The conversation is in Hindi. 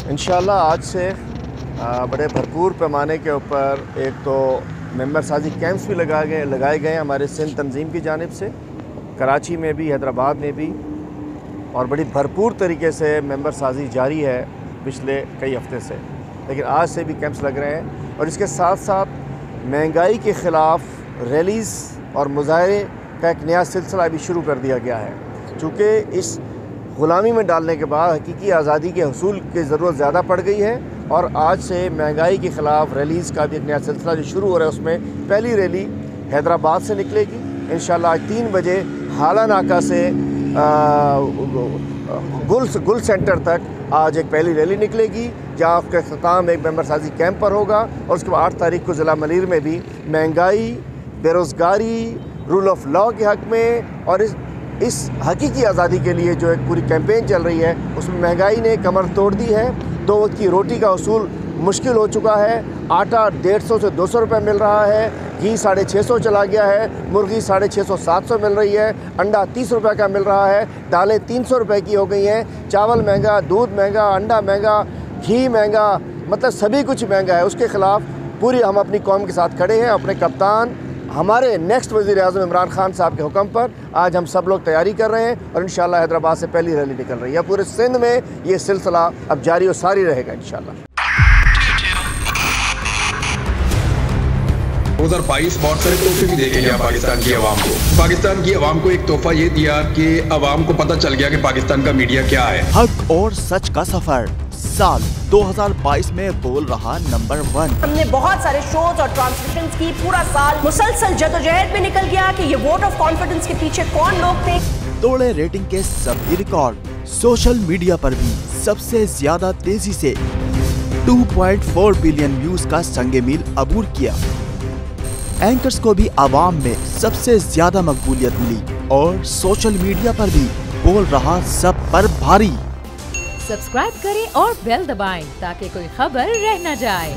इंशाल्लाह आज से बड़े भरपूर पैमाने के ऊपर एक तो मेंबर साजी कैंप्स भी लगाए गए हमारे सिंध तंजीम की जानिब से, कराची में भी, हैदराबाद में भी, और बड़ी भरपूर तरीके से मेंबर साजी जारी है पिछले कई हफ्ते से। लेकिन आज से भी कैंप्स लग रहे हैं और इसके साथ साथ महंगाई के ख़िलाफ़ रैलीज़ और मुज़ाहरे का एक नया सिलसिला भी शुरू कर दिया गया है। चूँकि इस ग़ुलामी में डालने के बाद हकीकी आज़ादी के हसूल की ज़रूरत ज़्यादा पड़ गई है और आज से महंगाई के ख़िलाफ़ रैलीज़ का भी एक नया सिलसिला जो शुरू हो रहा है, उसमें पहली रैली हैदराबाद से निकलेगी। इंशाअल्लाह आज 3 बजे हाला नाका से गुल सेंटर तक आज एक पहली रैली निकलेगी, जहाँ उसका अख्ताम एक मेंबर साजी कैंप पर होगा। और उसके बाद 8 तारीख को ज़िला मलीर में भी महंगाई, बेरोज़गारी, रूल ऑफ लॉ के हक़ में और इस हकीकी आज़ादी के लिए जो एक पूरी कैंपेन चल रही है, उसमें महंगाई ने कमर तोड़ दी है। 2 वक्त की रोटी का उसूल मुश्किल हो चुका है। आटा 150 से 200 रुपये मिल रहा है, घी 650 चला गया है, मुर्गी 650-700 मिल रही है, अंडा 30 रुपये का मिल रहा है, दालें 300 रुपये की हो गई हैं, चावल महंगा, दूध महंगा, अंडा महंगा, घी महंगा, मतलब सभी कुछ महंगा है। उसके ख़िलाफ़ पूरी हम अपनी कौम के साथ खड़े हैं। अपने कप्तान हमारे नेक्स्ट वज़ीर-ए-आज़म इमरान खान साहब के हुक्म पर आज हम सब लोग तैयारी कर रहे हैं और इंशाअल्लाह हैदराबाद से पहली रैली निकल रही है। पूरे सिंध में ये सिलसिला अब जारी और सारी रहेगा इंशाअल्लाह। 2022 बहुत सारे तोहफे भी देके गया पाकिस्तान की आवाम को। पाकिस्तान की आवाम को एक तोहफा ये दिया कि आवाम को पता चल गया कि पाकिस्तान का मीडिया क्या है। हक और सच का सफर साल 2022 में बोल रहा नंबर 1। हमने बहुत सारे शोज और ट्रांसमिशंस की, पूरा साल मुसलसल जदोजहद में निकल गया कि ये वोट ऑफ कॉन्फिडेंस के पीछे कौन लोग थे। तोड़े रेटिंग के सभी रिकॉर्ड। सोशल मीडिया पर भी सबसे ज्यादा तेजी से 2.4 बिलियन व्यूज का संगे मील अबूर किया। एंकर्स को भी आवाम में सबसे ज्यादा मकबूलियत मिली और सोशल मीडिया पर भी बोल रहा सब पर भारी। सब्सक्राइब करें और बेल दबाएं ताकि कोई खबर रह न जाए।